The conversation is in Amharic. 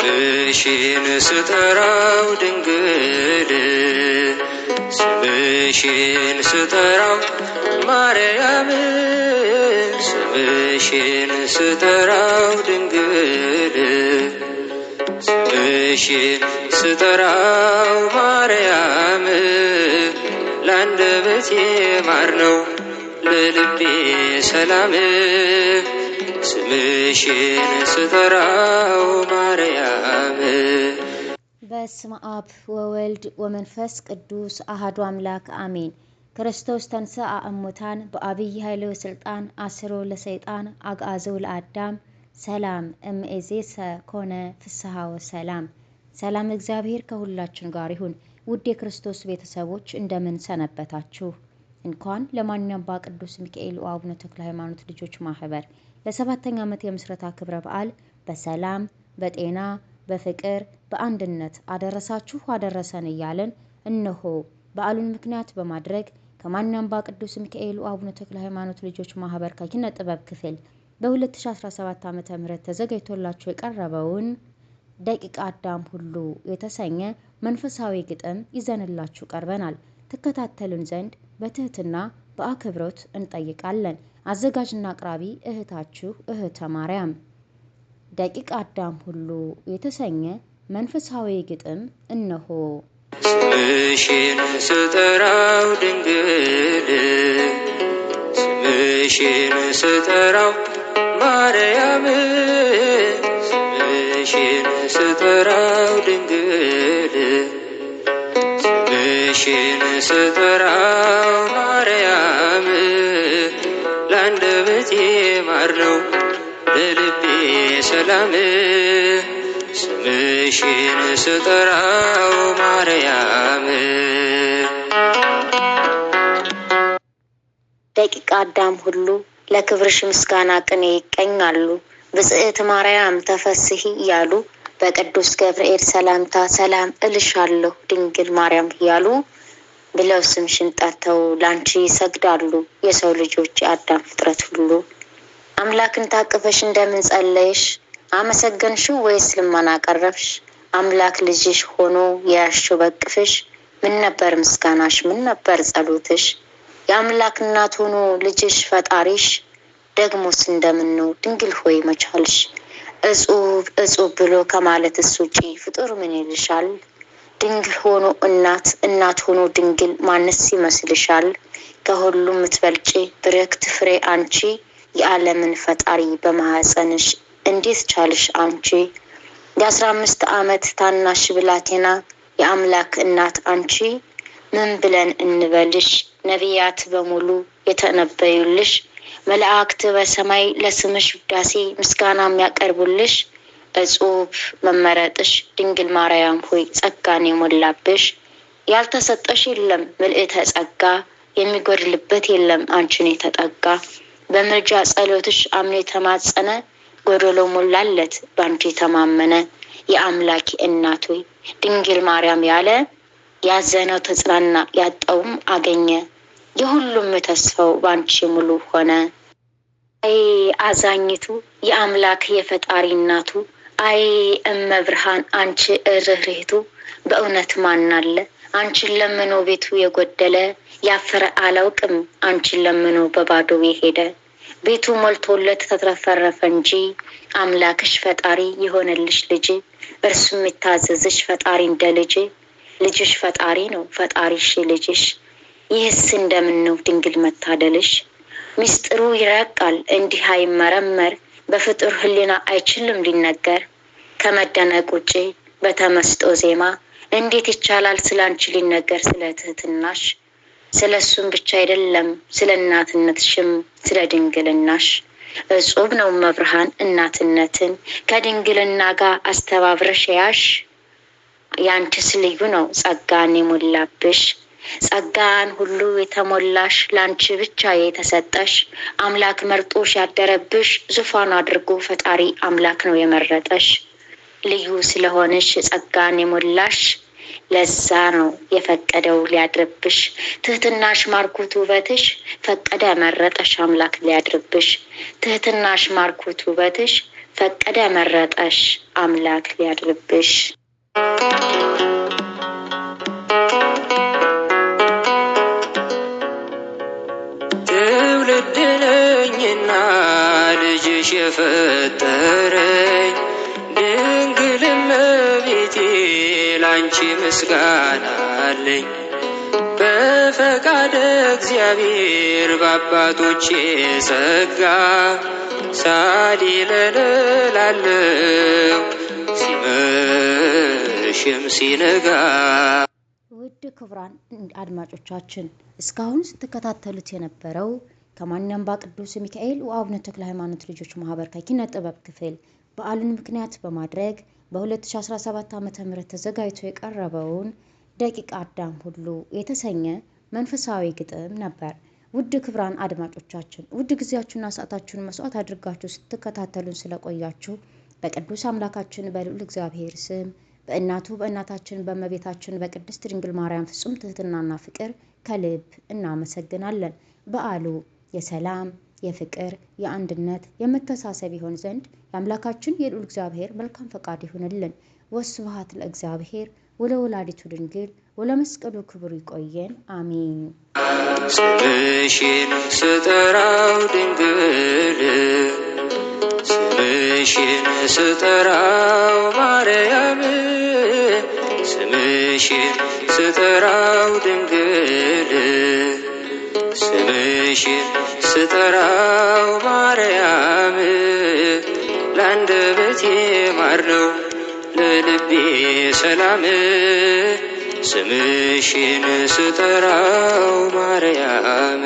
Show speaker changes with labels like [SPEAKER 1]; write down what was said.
[SPEAKER 1] ስምሽን ስጠራው ድንግል ስምሽን ስጠራው ማርያም ስምሽን ስጠራው ድንግል ስምሽን ስጠራው ማርያም ለአንደበቴ ማር ነው ለልቤ ሰላም ስምሽን ስጠራው ማርያም።
[SPEAKER 2] በስመ አብ ወወልድ ወመንፈስ ቅዱስ አሐዱ አምላክ አሜን። ክርስቶስ ተንሥአ እሙታን በአብይ ኃይል ወሥልጣን አስሮ ለሰይጣን አግዓዞ ለአዳም ሰላም እምይእዜሰ ኮነ ፍስሐ ወሰላም። ሰላም እግዚአብሔር ከሁላችን ጋር ይሁን። ውድ የክርስቶስ ቤተሰቦች እንደምን ሰነበታችሁ? እንኳን ለማንኛውም ቅዱስ ሚካኤል ወአቡነ ተክለ ሃይማኖት ልጆች ማህበር ለ7ኛ ዓመት የምስረታ ክብረ በዓል በሰላም በጤና በፍቅር በአንድነት አደረሳችሁ አደረሰን እያለን እነሆ በዓሉን ምክንያት በማድረግ ከማንኛውም ቅዱስ ሚካኤል ወአቡነ ተክለ ሃይማኖት ልጆች ማህበር ከኪነ ጥበብ ክፍል በ2017 ዓ.ም ተዘጋጅቶላችሁ የቀረበውን ደቂቀ አዳም ሁሉ የተሰኘ መንፈሳዊ ግጥም ይዘንላችሁ ቀርበናል። ተከታተሉን ዘንድ በትህትና በአክብሮት እንጠይቃለን። አዘጋጅና አቅራቢ እህታችሁ እህተ ማርያም። ደቂቀ አዳም ሁሉ የተሰኘ መንፈሳዊ ግጥም እነሆ።
[SPEAKER 1] ስምሽን ስጠራው ድንግል ስምሽን ስጠራው ማርያም ስምሽን ስጠራው ድንግል ስምሽን ስጠራው ማርያም ለአንደበቴ ማር ነው ለልቤ ሰላም ስምሽን ስጠራው ማርያም።
[SPEAKER 2] ደቂቀ አዳም ሁሉ ለክብርሽ ምስጋና ቅኔ ይቀኛሉ። ብጽዕት ማርያም ተፈስሒ እያሉ በቅዱስ ገብርኤል ሰላምታ ሰላም እልሻለሁ ድንግል ማርያም እያሉ ብለው ስምሽን ጠርተው ላንቺ ይሰግዳሉ የሰው ልጆች የአዳም ፍጥረት ሁሉ። አምላክን ታቅፈሽ እንደምን ጸለይሽ? አመሰገንሽው ወይስ ልመና ቀረብሽ? አምላክ ልጅሽ ሆኖ የያዝሽው በቅፍሽ ምን ነበር ምስጋናሽ? ምን ነበር ጸሎትሽ? የአምላክ እናት ሆኖ ልጅሽ ፈጣሪሽ ደግሞስ እንደምን ነው ድንግል ሆይ መቻልሽ? እጹብ እጹብ ብሎ ከማለትስ ውጪ ፍጡር ምን ይልሻል? ድንግል ሆኖ እናት እናት ሆኖ ድንግል ማንስ ይመስልሻል? ከሁሉም ምትበልጪ ብርክት ፍሬ አንቺ የዓለምን ፈጣሪ በማህፀንሽ እንዴት ቻልሽ አንቺ? የ15 ዓመት ታናሽ ብላቴና የአምላክ እናት አንቺ ምን ብለን እንበልሽ? ነቢያት በሙሉ የተነበዩልሽ መላእክት በሰማይ ለስምሽ ውዳሴ ምስጋና የሚያቀርቡልሽ እጹብ መመረጥሽ ድንግል ማርያም ሆይ ጸጋን የሞላብሽ ያልተሰጠሽ የለም ምልዕተ ጸጋ የሚጎድልበት የለም አንቺን የተጠጋ። በምልጃ ጸሎትሽ አምኖ የተማጸነ ጎዶሎ ሞላለት ባንቺ ተማመነ። የአምላክ እናት ሆይ ድንግል ማርያም ያለ ያዘነው ተጽናና ያጣውም አገኘ። የሁሉም ተስፋው ባንቺ ሙሉ ሆነ። አይ አዛኝቱ የአምላክ የፈጣሪ እናቱ አይ እመብርሃን አንቺ እርህርህቱ በእውነት ማን አለ አንቺን ለምኖ ቤቱ የጎደለ ያፈረ አላውቅም አንቺን ለምኖ በባዶ የሄደ። ቤቱ ሞልቶለት ተትረፈረፈ እንጂ አምላክሽ ፈጣሪ የሆነልሽ ልጅ እርሱም የታዘዝሽ ፈጣሪ እንደ ልጅ ልጅሽ ፈጣሪ ነው ፈጣሪሽ ልጅሽ። ይህስ እንደምን ነው ድንግል መታደልሽ? ሚስጥሩ ይረቃል እንዲህ አይመረመር በፍጡር ህሊና አይችልም ሊነገር። ከመደነቅ ውጪ በተመስጦ ዜማ እንዴት ይቻላል ስላንቺ ሊነገር ስለ ትህትናሽ? ስለሱም ብቻ አይደለም ስለ እናትነትሽም ስለ ድንግልናሽ። እጹብ ነው መብርሃን እናትነትን ከድንግልና ጋር አስተባብረሽ ያሽ። ያንቺስ ልዩ ነው ጸጋን የሞላብሽ ጸጋን ሁሉ የተሞላሽ ላንቺ ብቻ የተሰጠሽ አምላክ መርጦሽ ያደረብሽ ዙፋን አድርጎ ፈጣሪ አምላክ ነው የመረጠሽ። ልዩ ስለሆነሽ ጸጋን የሞላሽ ለዛ ነው የፈቀደው ሊያድርብሽ። ትህትናሽ ማርኩት ውበትሽ ፈቀደ መረጠሽ አምላክ ሊያድርብሽ። ትህትናሽ ማርኩት ውበትሽ ፈቀደ መረጠሽ አምላክ ሊያድርብሽ።
[SPEAKER 1] ትውልድ ነኝና ልጅሽ የፈጠረኝ ድንግል እመቤቴ ላንቺ ምስጋና አለኝ። በፈቃደ እግዚአብሔር በአባቶቼ ጸጋ ሳሊለነ እላለሁ ሲመሽም ሲነጋ።
[SPEAKER 3] ውድ ክቡራን አድማጮቻችን እስካሁን ስትከታተሉት የነበረው ከማን አምባ ቅዱስ ሚካኤል ወአቡነ ተክለ ሃይማኖት ልጆች ማህበር ከኪነ ጥበብ ክፍል በዓሉን ምክንያት በማድረግ በ2017 ዓ.ም ተዘጋጅቶ የቀረበውን ደቂቀ አዳም ሁሉ የተሰኘ መንፈሳዊ ግጥም ነበር። ውድ ክቡራን አድማጮቻችን ውድ ጊዜያችሁና ሰዓታችሁን መስዋዕት አድርጋችሁ ስትከታተሉን ስለቆያችሁ በቅዱስ አምላካችን በልዑል እግዚአብሔር ስም በእናቱ በእናታችን በእመቤታችን በቅድስት ድንግል ማርያም ፍጹም ትህትናና ፍቅር ከልብ እናመሰግናለን። በዓሉ የሰላም፣ የፍቅር፣ የአንድነት፣ የመተሳሰብ ይሆን ዘንድ የአምላካችን የልዑል እግዚአብሔር መልካም ፈቃድ ይሁንልን። ወስብሐት ለእግዚአብሔር ወለወላዲቱ ድንግል ወለመስቀሉ ክቡር። ይቆየን። አሜን።
[SPEAKER 1] ስምሽን ስጠራው ድንግል ስምሽን ስጠራው ማርያም ስምሽን ስጠራው ድንግል ስምሽን ስጠራው ማርያም ለአንደበቴ ማር ነው ለልቤ ሰላም ስምሽን ስጠራው ማርያም